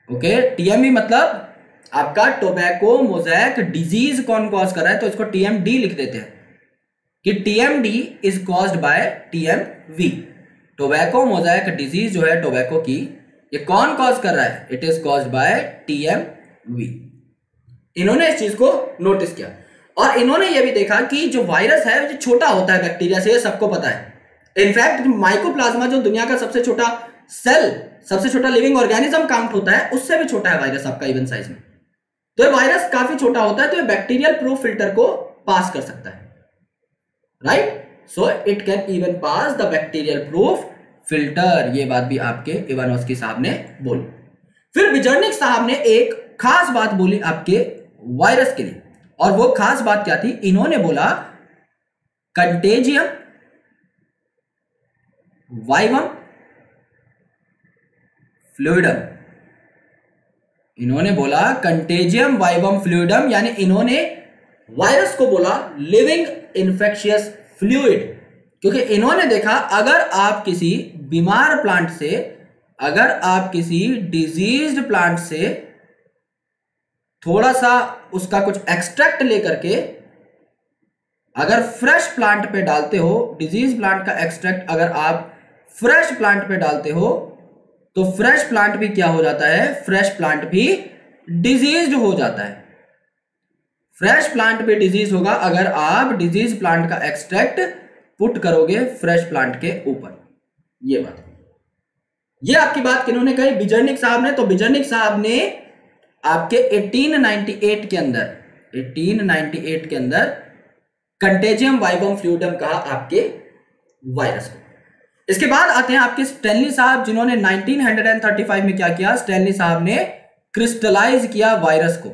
Okay, TMV मतलब आपका टोबैको मोज़ेक डिजीज कौन कॉज कर रहा है, तो इसको TMD लिख देते हैं कि TMD is caused by TMV। Tobacco mosaic disease जो है टोबैको की, ये कौन कॉज कर रहा है, it is caused by TMV। इन्होंने इस चीज को नोटिस किया और इन्होंने ये भी देखा कि जो वायरस है वो छोटा होता है बैक्टीरिया से, ये सबको पता है। इनफैक्ट माइकोप्लाज्मा जो दुनिया का सबसे छोटा सेल, सबसे छोटा लिविंग ऑर्गेनिज्म काउंट होता है, उससे भी छोटा है वायरस आपका इवन साइज में। तो ये वायरस काफी छोटा होता है, तो ये बैक्टीरियल प्रूफ फिल्टर को पास कर सकता है, right. So it can even pass the bacterial proof filter. ये बात भी आपके इवानोस्की साहब ने बोली। फिर बिजर्निक साहब ने एक खास बात बोली आपके वायरस के लिए, और वो खास बात क्या थी, इन्होंने बोला कंटेजियम वाइवम फ्लूइडम। इन्होंने बोला कंटेजियम वाइवम फ्लूइडम, यानी इन्होंने वायरस को बोला लिविंग इन्फेक्शियस फ्लूइड, क्योंकि इन्होंने देखा अगर आप किसी बीमार प्लांट से, अगर आप किसी डिजीज्ड प्लांट से थोड़ा सा उसका कुछ एक्सट्रैक्ट लेकर के अगर फ्रेश प्लांट पे डालते हो, डिजीज प्लांट का एक्सट्रैक्ट अगर आप फ्रेश प्लांट पे डालते हो, तो फ्रेश प्लांट भी क्या हो जाता है, फ्रेश प्लांट भी डिजीज्ड हो जाता है। फ्रेश प्लांट पे डिजीज होगा अगर आप डिजीज प्लांट का एक्सट्रैक्ट पुट करोगे फ्रेश प्लांट के ऊपर। ये बात, ये आपकी बात किन्होंने कही, बिजर्निक साहब ने। तो बिजर्निक साहब ने आपके 1898 के अंदर कंटेजियम वाइवम फ्लूइडम कहा आपके वायरस को। इसके बाद आते हैं आपके स्टैनली साहब, जिन्होंने 1935 में क्या किया, स्टैनली साहब ने क्रिस्टलाइज किया वायरस को,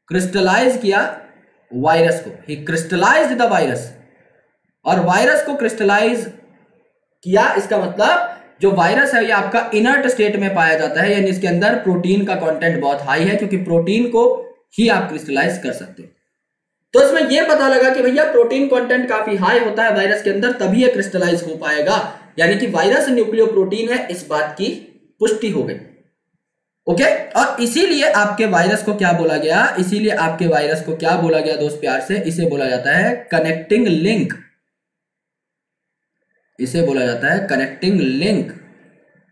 क्रिस्टलाइज किया वायरस को, ही क्रिस्टलाइज्ड द वायरस। और वायरस को क्रिस्टलाइज किया, इसका मतलब जो वायरस है ये आपका इनर्ट स्टेट में पाया जाता है, यानी इसके अंदर प्रोटीन का कंटेंट बहुत हाई है, क्योंकि प्रोटीन को ही आप क्रिस्टलाइज कर सकते हो। तो इसमें यह पता लगा कि भैया प्रोटीन कंटेंट काफी हाई होता है वायरस के अंदर, तभी ये क्रिस्टलाइज हो पाएगा, यानी कि वायरस न्यूक्लियोप्रोटीन है, इस बात की पुष्टि हो गई। ओके, और इसीलिए आपके वायरस को क्या बोला गया, इसीलिए आपके वायरस को क्या बोला गया दोस्त प्यार से, इसे बोला जाता है कनेक्टिंग लिंक। इसे बोला जाता है connecting link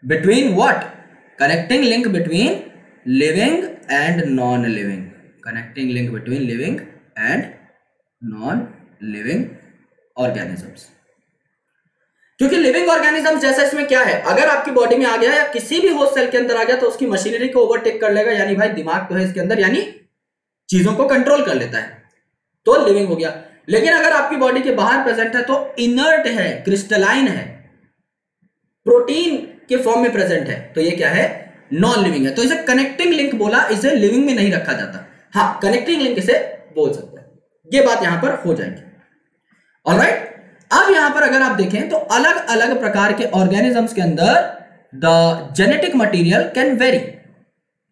between what, connecting link between living and non living, connecting link between living and non living organisms. क्योंकि लिविंग ऑर्गेनिज्म जैसा इसमें क्या है, अगर आपकी बॉडी में आ गया या किसी भी होस्ट सेल के अंदर आ गया तो उसकी मशीनरी को ओवरटेक कर लेगा, यानी भाई दिमाग तो है इसके अंदर, यानी चीजों को कंट्रोल कर लेता है, तो लिविंग हो गया। लेकिन अगर आपकी बॉडी के बाहर प्रेजेंट है तो इनर्ट है, क्रिस्टलाइन है, प्रोटीन के फॉर्म में प्रेजेंट है, तो ये क्या है, नॉन लिविंग है। तो इसे कनेक्टिंग लिंक बोला, इसे लिविंग में नहीं रखा जाता। हाँ, कनेक्टिंग लिंक इसे बोल सकते हैं, ये बात यहां पर हो जाएगी। ऑलराइट, अब यहां पर अगर आप देखें तो अलग अलग प्रकार के ऑर्गेनिजम्स के अंदर the genetic material can very.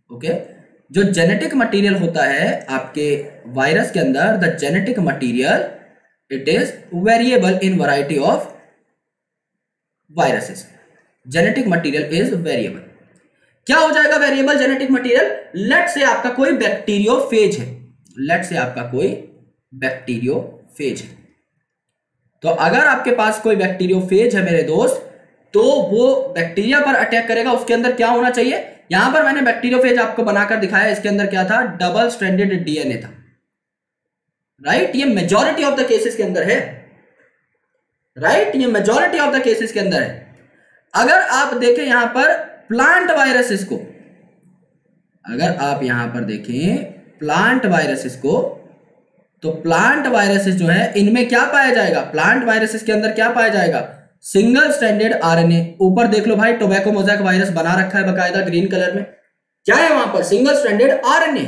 Okay, जो जेनेटिक मटेरियल होता है आपके वायरस के अंदर, the genetic material it is variable in variety of viruses. Genetic material is variable. क्या हो जाएगा वेरिएबल जेनेटिक मटेरियल? लेट से आपका कोई बैक्टीरियोफेज है, लेट से आपका कोई बैक्टीरियोफेज है, तो अगर आपके पास कोई बैक्टीरियोफेज है मेरे दोस्त, तो वो बैक्टीरिया पर अटैक करेगा। उसके अंदर क्या होना चाहिए, यहां पर मैंने बैक्टीरियोफेज आपको बनाकर दिखाया, इसके अंदर क्या था, डबल स्ट्रैंडेड डीएनए था। राइट, ये मेजॉरिटी ऑफ द केसेस के अंदर है, राइट, ये मेजॉरिटी ऑफ द केसेस के अंदर है। अगर आप देखें यहां पर प्लांट वायरसेस को, अगर आप यहां पर देखें प्लांट वायरसेस को, तो प्लांट वायरसेस जो है इनमें क्या पाया जाएगा, प्लांट वायरसेस के अंदर क्या पाया जाएगा, सिंगल स्ट्रैंडेड आरएनए। ऊपर देख लो भाई, टोबैको मोज़ेक वायरस बना रखा है बकायदा ग्रीन कलर में, क्या है वहां पर, सिंगल स्ट्रैंडेड आरएनए।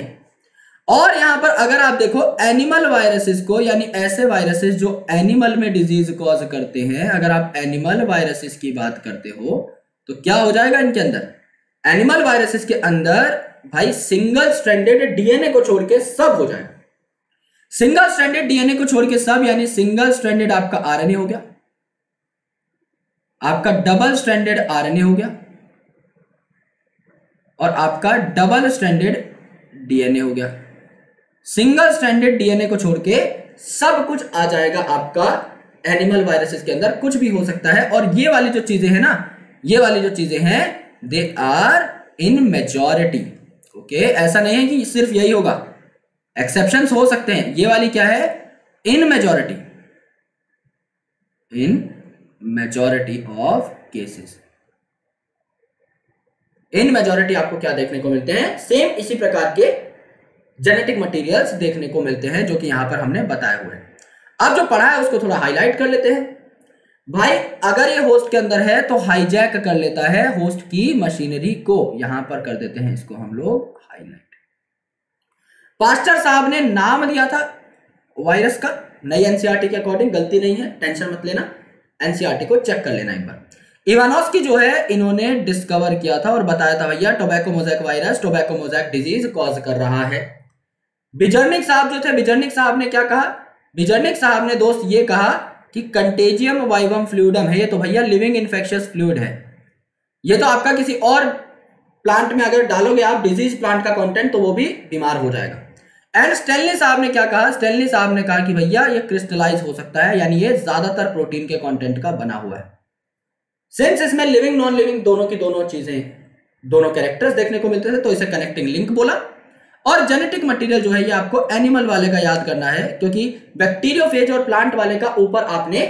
और यहां पर अगर आप देखो एनिमल वायरसेस को, यानी ऐसे वायरसेस जो एनिमल में डिजीज कॉज करते हैं, अगर आप एनिमल वायरसेस की बात करते हो तो क्या हो जाएगा इनके अंदर, एनिमल वायरसेस के अंदर भाई सिंगल स्ट्रैंडेड डीएनए को छोड़ के सब हो जाएगा। सिंगल स्ट्रैंडेड डीएनए को छोड़ के सब, यानी सिंगल स्ट्रैंडेड आपका आरएनए हो गया, आपका डबल स्ट्रैंडेड आरएनए हो गया, और आपका डबल स्ट्रैंडेड डीएनए हो गया। सिंगल स्ट्रैंडेड डीएनए को छोड़ के सब कुछ आ जाएगा आपका एनिमल वायरसेस के अंदर, कुछ भी हो सकता है। और ये वाली जो चीजें हैं ना, ये वाली जो चीजें हैं, they are in majority. Okay, ऐसा नहीं है कि सिर्फ यही होगा, एक्सेप्शंस हो सकते हैं। ये वाली क्या है, इन majority, in majority of cases, in majority आपको क्या देखने को मिलते हैं, सेम इसी प्रकार के जेनेटिक मटेरियल्स देखने को मिलते हैं जो कि यहां पर हमने बताए हुए हैं। अब जो पढ़ा है उसको थोड़ा हाईलाइट कर लेते हैं। भाई अगर ये होस्ट के अंदर है तो हाईजैक कर लेता है होस्ट की मशीनरी को, यहां पर कर देते हैं इसको हम लोग हाईलाइट। पास्टर साहब ने नाम दिया था वायरस का, नई एनसीईआरटी के अकॉर्डिंग, गलती नहीं है, टेंशन मत लेना, एनसीईआरटी को चेक कर लेना एक बार। इवानोस्की जो है इन्होंने डिस्कवर किया था और बताया था भैया tobacco mosaic virus tobacco mosaic disease cause कर रहा है। बिजर्निक साहब जो थे, बिजर्निक साहब ने क्या कहा, बिजर्निक साहब ने दोस्त ये कहा कि कंटेजियम वाइवम फ्लूइडम है, ये तो भैया लिविंग इन्फेक्शियस फ्लूइड है, ये तो आपका किसी और प्लांट में अगर डालोगे आप डिजीज प्लांट का कंटेंट तो वो भी बीमार हो जाएगा। एंड स्टेनली साहब ने क्या कहा, स्टेनली साहब ने कहा कि भैया ये क्रिस्टलाइज हो सकता है, यानी ये ज्यादातर प्रोटीन के कंटेंट का बना हुआ है। सिंस इसमें लिविंग नॉन लिविंग दोनों की दोनों चीजें, दोनों कैरेक्टर्स देखने को मिलते थे, तो इसे कनेक्टिंग लिंक बोला। और जेनेटिक मटेरियल जो है ये आपको एनिमल वाले का याद करना है, क्योंकि बैक्टीरियोफेज और प्लांट वाले का ऊपर आपने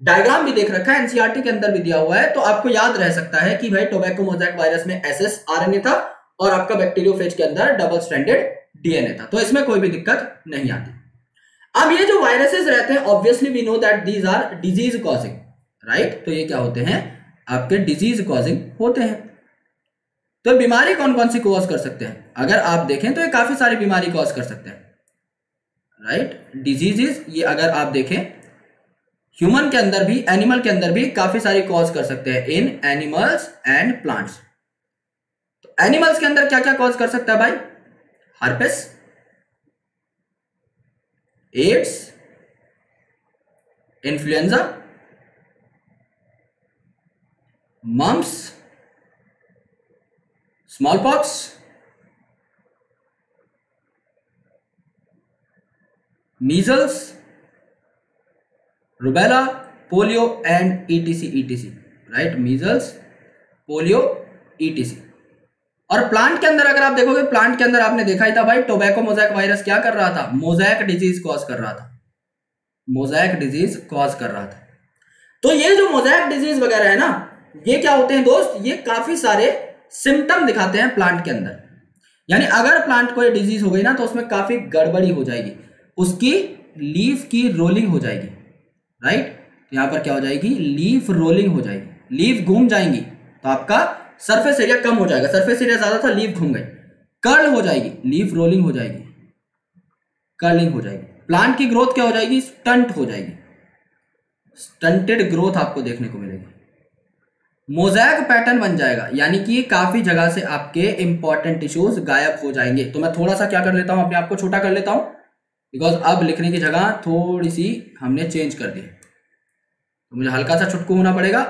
डायग्राम भी देख रखा है, एनसीईआरटी के अंदर भी दिया हुआ है, तो आपको याद रह सकता है कि भाई टोबैको मोज़ेक वायरस में एसएस आरएनए था और आपका बैक्टीरियोफेज के अंदर डबल स्ट्रैंडेड डीएनए था, तो इसमें कोई भी दिक्कत नहीं आती। अब ये जो वायरसेस रहते हैं, obviously we know that these are disease causing, right, तो ये क्या होते हैं, आपके डिजीज कॉजिंग होते हैं। तो बीमारी कौन कौन सी कॉज कर सकते हैं, अगर आप देखें तो ये काफी सारी बीमारी कॉज कर सकते हैं, राइट, डिजीजेस। ये अगर आप देखें ह्यूमन के अंदर भी, एनिमल के अंदर भी काफी सारी कॉज कर सकते हैं इन एनिमल्स एंड प्लांट्स। तो एनिमल्स के अंदर क्या क्या कॉज कर सकता है भाई, herpes, AIDS, influenza, mumps, small pox, measles, rubella, polio and etc etc, right, measles, polio, etc. और प्लांट के अंदर अगर आप देखोगे, प्लांट के अंदर आपने देखा ही था भाई, टोबैको मोज़ेक वायरस क्या कर रहा था, मोज़ेक डिजीज कॉज कर रहा था, मोज़ेक डिजीज कॉज कर रहा था। तो ये जो मोज़ेक डिजीज वगैरह है ना, ये क्या होते हैं दोस्त, ये काफी सारे सिम्टम दिखाते हैं प्लांट के अंदर। यानी अगर प्लांट को ये डिजीज हो गई ना, तो उसमें काफी गड़बड़ी हो जाएगी, उसकी लीफ की रोलिंग हो जाएगी, राइट। यहां पर क्या हो जाएगी, लीफ रोलिंग हो जाएगी, लीफ घूम जाएंगी, तो आपका सरफेस एरिया कम हो जाएगा, सरफेस एरिया ज्यादा था, लीफ घूम गई, कर्ल हो जाएगी, लीफ रोलिंग हो जाएगी, कर्लिंग हो जाएगी। प्लांट की ग्रोथ क्या हो जाएगी, स्टंट हो जाएगी, स्टंटेड ग्रोथ आपको देखने को मिलेगी। मोज़ेक पैटर्न बन जाएगा, यानी कि काफी जगह से आपके इंपॉर्टेंट टिश्यूज गायब हो जाएंगे। तो मैं थोड़ा सा क्या कर लेता हूं, अपने आप को छोटा कर लेता हूं, बिकॉज अब लिखने की जगह थोड़ी सी हमने चेंज कर दी, तो मुझे हल्का सा छुटकू होना पड़ेगा।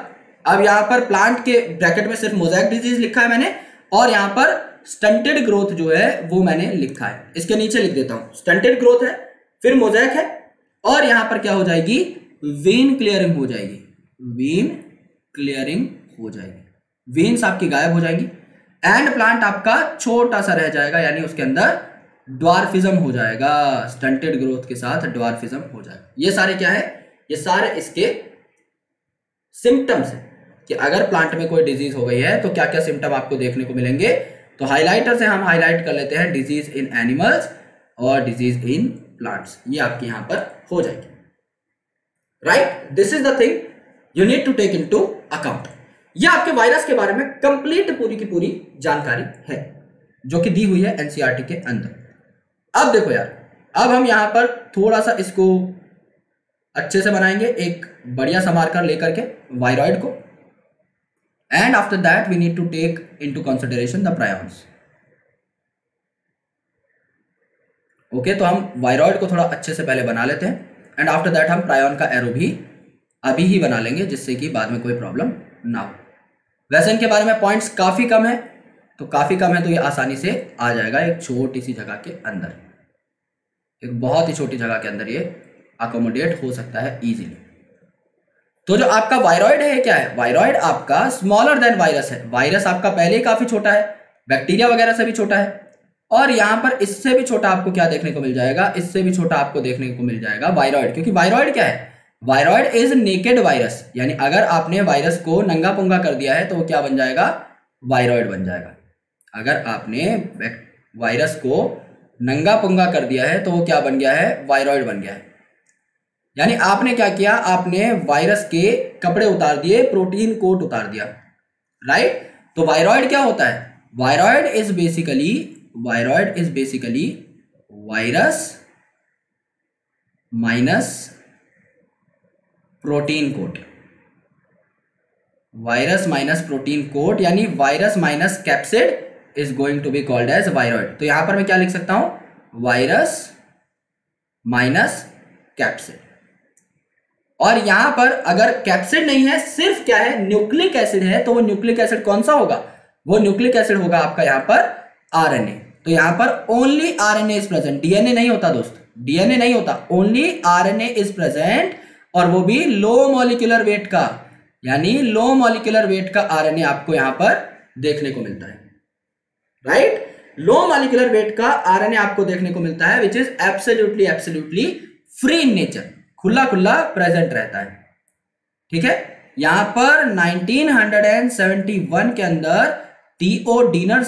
अब यहां पर प्लांट के ब्रैकेट में सिर्फ मोज़ेक डिजीज लिखा है मैंने, और यहां पर स्टंटेड ग्रोथ जो है वो मैंने लिखा है, इसके नीचे लिख देता हूं, स्टंटेड ग्रोथ है, फिर मोज़ेक है, और यहां पर क्या हो जाएगी, वेन क्लियरिंग हो जाएगी, वेन क्लियरिंग हो जाएगी, वेन्स आपकी गायब हो जाएगी, एंड प्लांट आपका छोटा सा रह जाएगा, यानी उसके अंदर ड्वार्फिज्म हो जाएगा, स्टंटेड ग्रोथ के साथ ड्वार्फिज्म हो जाएगा। ये सारे क्या है, ये सारे इसके सिम्टम्स है कि अगर प्लांट में कोई डिजीज हो गई है तो क्या क्या सिम्टम आपको देखने को मिलेंगे। तो हाइलाइटर से हम हाईलाइट कर लेते हैं डिजीज इन एनिमल्स और डिजीज इन प्लांट्स, ये आपके यहां पर हो जाएगी, right. This is the thing you need to take into account. यह आपके वायरस के बारे में कंप्लीट पूरी की पूरी जानकारी है जो कि दी हुई है एनसीईआरटी के अंदर। अब देखो यार, अब हम यहां पर थोड़ा सा इसको अच्छे से बनाएंगे, एक बढ़िया सा मार्कर लेकर के वायरॉइड को, and after that we need to take into consideration the prions. Okay, तो हम वायरॉइड को थोड़ा अच्छे से पहले बना लेते हैं, एंड आफ्टर दैट हम प्रायॉन का एरो भी अभी ही बना लेंगे, जिससे कि बाद में कोई प्रॉब्लम ना हो। वैसे इनके बारे में पॉइंट्स काफी कम है, तो काफी कम है, तो ये आसानी से आ जाएगा एक छोटी सी जगह के अंदर, एक बहुत ही छोटी जगह के अंदर ये अकोमोडेट हो सकता है इजीली। तो जो आपका वायरॉइड है क्या है, वायरॉइड आपका स्मॉलर देन वायरस है, वायरस आपका पहले ही काफी छोटा है, बैक्टीरिया वगैरह से भी छोटा है, और यहां पर इससे भी छोटा आपको क्या देखने को मिल जाएगा, इससे भी छोटा आपको देखने को मिल जाएगा वायरॉइड। क्योंकि वायरॉइड क्या है, वायरॉइड इज नेकेड वायरस, यानी अगर आपने वायरस को नंगा पुंगा कर दिया है तो वो क्या बन जाएगा, वायरॉइड बन जाएगा। अगर आपने वायरस को नंगा पुंगा कर दिया है तो वो क्या बन गया है, वायरॉइड बन गया है। यानी आपने क्या किया, आपने वायरस के कपड़े उतार दिए, प्रोटीन कोट उतार दिया, राइट। तो वायरॉइड क्या होता है, viroid is basically virus minus protein coat, virus minus protein coat, यानी virus minus capsid is going to be called as viroid. तो यहां पर मैं क्या लिख सकता हूं, वायरस माइनस कैप्सिड। और यहां पर अगर कैप्सिड नहीं है, सिर्फ क्या है, न्यूक्लिक एसिड है, तो वो न्यूक्लिक एसिड कौन सा होगा, वो न्यूक्लिक एसिड होगा आपका यहां पर आरएनए। तो यहां पर only RNA is present, DNA नहीं होता दोस्त, डीएनए नहीं होता, ओनली आरएनए इज प्रेजेंट, और वो भी लो मॉलिक्यूलर वेट का, यानी लो मॉलिक्यूलर वेट का आरएनए आपको यहां पर देखने को मिलता है, राइट। लो मॉलिक्यूलर वेट का आरएनए आपको देखने को मिलता है, which is absolutely free in nature, खुला खुला प्रेजेंट रहता है, ठीक है। यहां पर 1971 के अंदर टीओ डीनर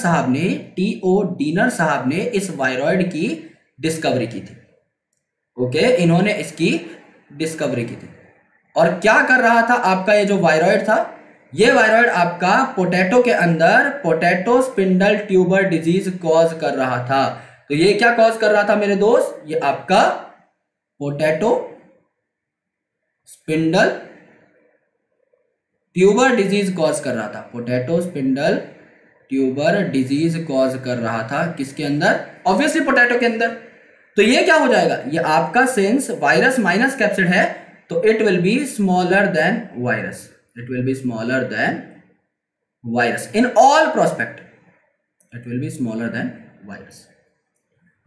साहब ने इस वायरॉइड की डिस्कवरी की थी। ओके, इन्होंने इसकी डिस्कवरी की थी। और क्या कर रहा था आपका ये जो वायरॉइड था, ये वायरॉइड आपका पोटैटो के अंदर potato spindle tuber disease cause कर रहा था। तो ये क्या कॉज कर रहा था मेरे दोस्त, ये आपका potato spindle tuber disease cause कर रहा था, potato spindle tuber disease cause कर रहा था, किसके अंदर, ऑब्वियसली पोटैटो के अंदर। तो ये क्या हो जाएगा, ये आपका सिंस वायरस माइनस कैप्सिड है तो it will be smaller than virus, it will be smaller than virus in all prospect, it will be smaller than virus.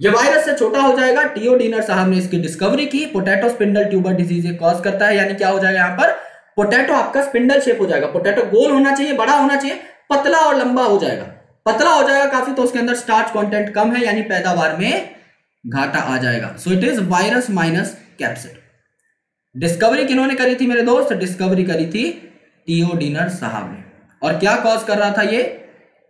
ये वायरस से छोटा हो जाएगा। टीओ डीनर साहब ने इसकी डिस्कवरी की। पोटैटो स्पिंडल ट्यूबर डिजीज ये कॉज करता है, यानी क्या हो जाएगा यहाँ पर, पोटैटो आपका स्पिंडल शेप हो जाएगा। पोटैटो गोल होना चाहिए, बड़ा होना चाहिए, पतला और लंबा हो जाएगा, पतला हो जाएगा काफी, तो उसके अंदर स्टार्च कंटेंट कम है, यानी पैदावार में घाटा आ जाएगा। So it is virus minus capsid. Discovery किन्होंने करी थी मेरे दोस्त, डिस्कवरी करी थी टीओ डीनर साहब ने। और क्या कॉज कर रहा था, ये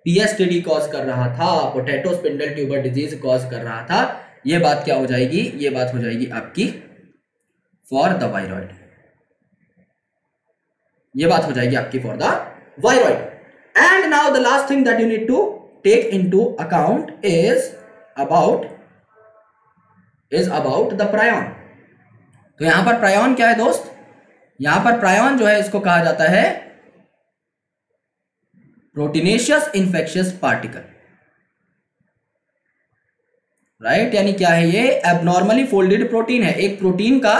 पीएसटीडी कॉज कर रहा था, potato spindle tuber disease cause कर रहा था। ये बात क्या हो जाएगी, ये बात हो जाएगी आपकी फॉर द वायरॉइड, ये बात हो जाएगी आपकी for the viroid. And now the last thing that you need to take into account is about the prion. तो यहां पर प्रायोन क्या है दोस्त, यहां पर प्रायोन जो है इसको कहा जाता है प्रोटीनेशियस इन्फेक्शियस पार्टिकल, राइट। यानी क्या है, ये एबनॉर्मली फोल्डेड प्रोटीन है। एक प्रोटीन का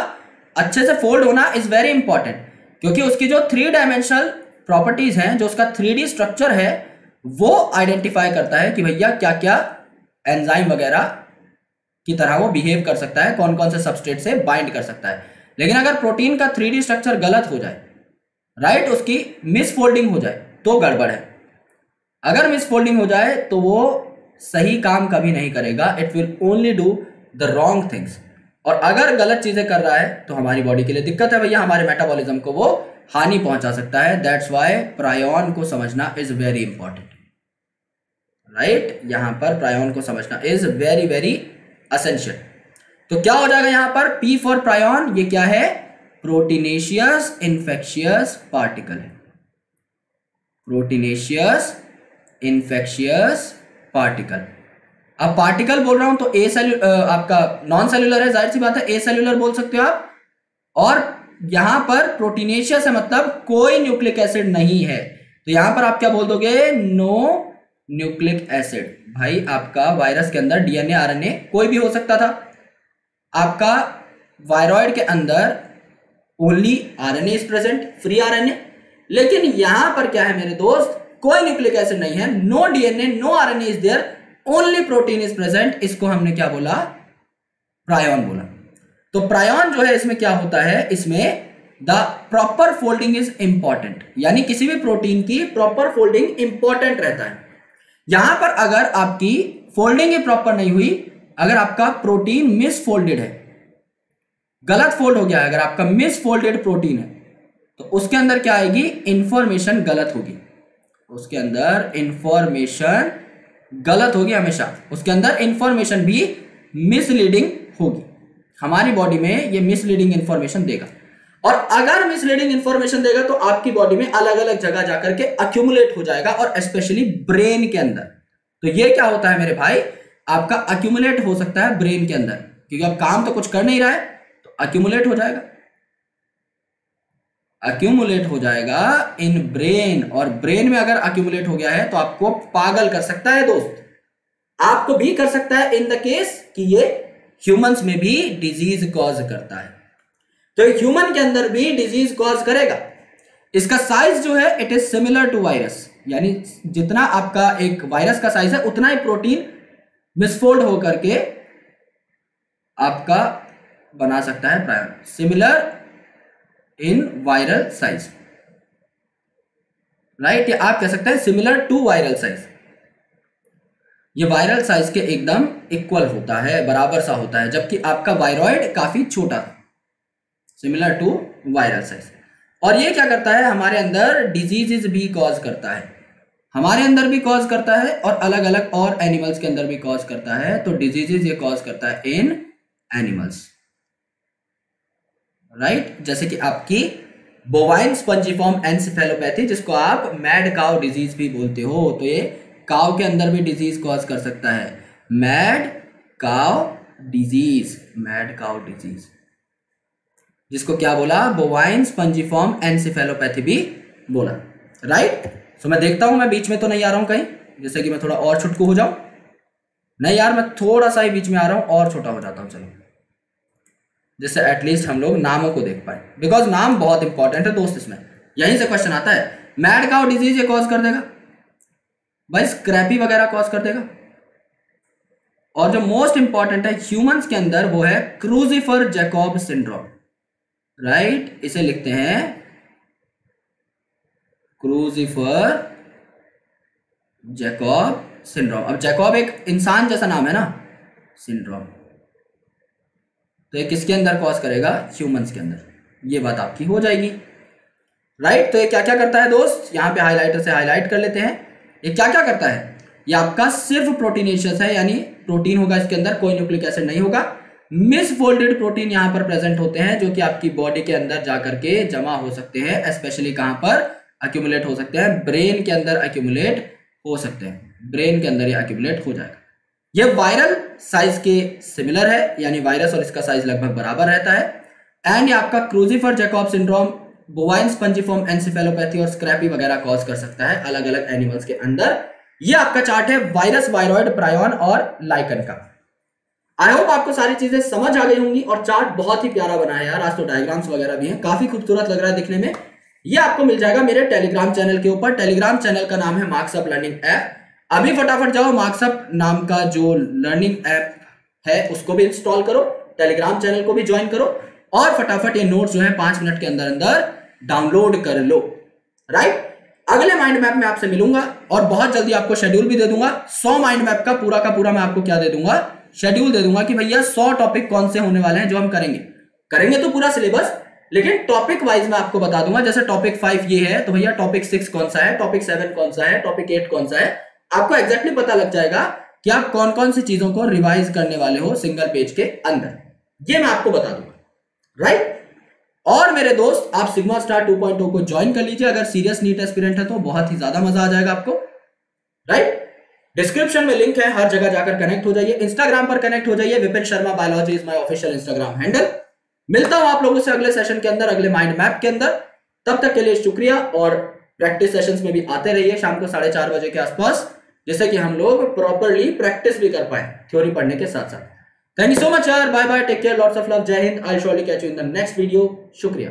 अच्छे से फोल्ड होना इज वेरी इंपॉर्टेंट, क्योंकि उसकी जो 3 डायमेंशनल प्रॉपर्टीज हैं, जो उसका 3D स्ट्रक्चर है, वो आइडेंटिफाई करता है कि भैया क्या क्या एंजाइम वगैरह की तरह वो बिहेव कर सकता है, कौन कौन से सबस्ट्रेट से बाइंड कर सकता है। लेकिन अगर प्रोटीन का 3D स्ट्रक्चर गलत हो जाए, राइट, उसकी मिसफोल्डिंग हो जाए तो गड़बड़ है। अगर मिसफोल्डिंग हो जाए तो वो सही काम कभी नहीं करेगा, it will only do the wrong things. और अगर गलत चीजें कर रहा है तो हमारी बॉडी के लिए दिक्कत है भैया, हमारे मेटाबॉलिज्म को वो हानि पहुंचा सकता है। दैट्स व्हाई प्रायोन को समझना इज वेरी इंपॉर्टेंट, राइट। यहां पर प्रायोन को समझना इज वेरी वेरी एसेंशियल। तो क्या हो जाएगा यहां पर, पी फॉर प्रायोन, ये क्या है, प्रोटीनेशियस इन्फेक्शियस पार्टिकल है, प्रोटीनेशियस इन्फेक्शियस पार्टिकल। अब पार्टिकल बोल रहा हूं तो आपका नॉन सेल्यूलर है, जाहिर सी बात है ए सेल्यूलर बोल सकते हो आप। और यहां पर प्रोटीनेशियस है, मतलब कोई न्यूक्लिक एसिड नहीं है, तो यहां पर आप क्या बोल दोगे, नो न्यूक्लिक एसिड। भाई आपका वायरस के अंदर डीएनए आरएनए कोई भी हो सकता था, आपका वायरॉइड के अंदर only RNA is present, free RNA. लेकिन यहां पर क्या है मेरे दोस्त, कोई न्यूक्लिक एसिड नहीं है, no DNA no RNA is there, only protein is present. इसको हमने क्या बोला, प्रायोन बोला। तो प्रायोन जो है इसमें क्या होता है, इसमें the proper folding is important, यानी किसी भी प्रोटीन की प्रॉपर फोल्डिंग इंपॉर्टेंट रहता है। यहां पर अगर आपकी फोल्डिंग ही प्रॉपर नहीं हुई, अगर आपका प्रोटीन मिसफोल्डेड है, गलत फोल्ड हो गया है, अगर आपका मिसफोल्डेड प्रोटीन है, तो उसके अंदर क्या आएगी, इंफॉर्मेशन गलत होगी, उसके अंदर इंफॉर्मेशन गलत होगी हमेशा, उसके अंदर इंफॉर्मेशन भी मिसलीडिंग होगी। हमारी बॉडी में ये मिसलीडिंग इंफॉर्मेशन देगा, और अगर मिसलीडिंग इंफॉर्मेशन देगा तो आपकी बॉडी में अलग अलग जगह जाकर के अक्यूमुलेट हो जाएगा, और स्पेशली ब्रेन के अंदर। तो ये क्या होता है मेरे भाई, आपका अक्यूमुलेट हो सकता है ब्रेन के अंदर, क्योंकि अब काम तो कुछ कर नहीं रहा है तो अक्यूमुलेट हो जाएगा, अक्यूमुलेट हो जाएगा इन ब्रेन। और ब्रेन में अगर अक्यूमुलेट हो गया है तो आपको पागल कर सकता है दोस्त, आपको भी कर सकता है इन द केस कि ये ह्यूमंस में भी डिजीज कॉज करता है। तो ह्यूमन के अंदर भी डिजीज कॉज करेगा। इसका साइज जो है it is similar to virus, यानी जितना आपका एक वायरस का साइज है उतना ही प्रोटीन मिसफोल्ड होकर के आपका बना सकता है prion, similar in viral size, right. या आप कह सकते हैं सिमिलर टू वायरल साइज। ये वायरल साइज के एकदम इक्वल होता है, बराबर सा होता है, जबकि आपका वायरॉइड काफी छोटा था, सिमिलर टू वायरल साइज। और ये क्या करता है, हमारे अंदर डिजीजेस भी कॉज करता है, हमारे अंदर भी कॉज करता है, और अलग अलग और एनिमल्स के अंदर भी कॉज करता है। तो डिजीजेस ये कॉज करता है इन एनिमल्स, राइट। जैसे कि आपकी बोवाइन स्पंजिफॉर्म एन्सेफेलोपैथी, जिसको आप मैड काउ डिजीज भी बोलते हो, तो ये काउ के अंदर भी डिजीज कॉज कर सकता है, mad cow disease, mad cow disease, जिसको क्या बोला, बोवाइन स्पंजिफॉर्म एन्सेफेलोपैथी भी बोला, राइट। सो मैं देखता हूं मैं बीच में तो नहीं आ रहा हूं कहीं, जैसे कि मैं थोड़ा और छुटकू हो जाऊं। नहीं यार, मैं थोड़ा सा ही बीच में आ रहा हूं और छोटा हो जाता हूं, चलो, जिससे एटलीस्ट हम लोग नामों को देख पाए, बिकॉज नाम बहुत इंपॉर्टेंट है दोस्त। इसमें यहीं से क्वेश्चन आता है। मैड काउ डिजीज ये कॉज कर देगा भाई, स्क्रैपी वगैरह कॉज कर देगा। और जो मोस्ट इंपॉर्टेंट है ह्यूमंस के अंदर वो है क्रूसिफर जैकब सिंड्रोम, राइट? इसे लिखते हैं क्रूसिफर जैकब सिंड्रोम। अब जैकब एक इंसान जैसा नाम है ना, सिंड्रोम, तो ये किसके अंदर कॉज करेगा? ह्यूमंस के अंदर। ये बात आपकी हो जाएगी, राइट? तो ये क्या क्या करता है दोस्त, यहां पे हाइलाइटर से हाईलाइट कर लेते हैं। ये क्या क्या करता है? ये आपका सिर्फ प्रोटीनेशियस है, यानी प्रोटीन होगा इसके अंदर, कोई न्यूक्लिक एसिड नहीं होगा। मिसफोल्डेड प्रोटीन यहां पर प्रेजेंट होते हैं, जो कि आपकी बॉडी के अंदर जाकर के जमा हो सकते हैं। स्पेशली कहां पर अक्यूमुलेट हो सकते हैं? ब्रेन के अंदर अक्यूमुलेट हो सकते हैं, ब्रेन के अंदर ये अक्यूमुलेट हो जाएगा। ये वायरल साइज के सिमिलर है, यानी वायरस और इसका साइज लगभग बराबर रहता है। एंड ये आपका क्रूसिफर जैकब सिंड्रोम बोवाइन स्पंजिफॉर्म एन्सेफेलोपैथी और स्क्रैपी वगैरह कॉज कर सकता है अलग अलग एनिमल्स के अंदर। ये आपका चार्ट है वायरस, वायरॉइड, प्रायोन और लाइकन का। आई होप आपको सारी चीजें समझ आ गई होंगी। और चार्ट बहुत ही प्यारा बना है यार, आज तो डायग्राम्स वगैरह भी हैं, काफी खूबसूरत लग रहा है दिखने में। ये आपको मिल जाएगा मेरे टेलीग्राम चैनल के ऊपर। टेलीग्राम चैनल का नाम है मार्क्सअप लर्निंग ऐप। अभी फटाफट जाओ, मार्क्सअप नाम का जो लर्निंग ऐप है उसको भी इंस्टॉल करो, टेलीग्राम चैनल को भी ज्वाइन करो, और फटाफट ये नोट्स जो है 5 मिनट के अंदर अंदर डाउनलोड कर लो, राइट? अगले माइंड मैप में आपसे मिलूंगा और बहुत जल्दी आपको शेड्यूल भी दे दूंगा। 100 माइंड मैप का पूरा मैं आपको क्या दे दूंगा? शेड्यूल दे दूंगा कि भैया 100 टॉपिक कौन से होने वाले हैं जो हम करेंगे तो पूरा सिलेबस, लेकिन टॉपिक वाइज मैं आपको बता दूंगा। जैसे टॉपिक 5 ये है, तो भैया टॉपिक 6 कौन सा है, टॉपिक 7 कौन सा है, टॉपिक 8 कौन सा है, आपको एग्जैक्टली पता लग जाएगा कि आप कौन कौन सी चीजों को रिवाइज करने वाले हो सिंगल पेज के अंदर। ये मैं आपको बता दूंगा, राइट? और मेरे दोस्त, आप सिग्मा स्टार 2.0 को ज्वाइन कर लीजिए। अगर सीरियस नीट एस्पिरेंट है तो बहुत ही ज्यादा मजा आ जाएगा आपको, राइट? डिस्क्रिप्शन में लिंक है, हर जगह जाकर कनेक्ट हो जाइए। इंस्टाग्राम पर कनेक्ट हो जाइए, Vipin Sharma biology is my official Instagram handle. मिलता हूं आप लोगों से अगले सेशन के अंदर, अगले माइंड मैप के अंदर। तब तक के लिए शुक्रिया, और प्रैक्टिस सेशंस में भी आते रहिए शाम को 4:30 बजे के आसपास, जिससे कि हम लोग प्रॉपरली प्रैक्टिस भी कर पाए थ्योरी पढ़ने के साथ साथ। थैंक यू सो मच यार, bye bye, take care, lots of love, Jai Hind. I will surely catch you in the next video. शुक्रिया।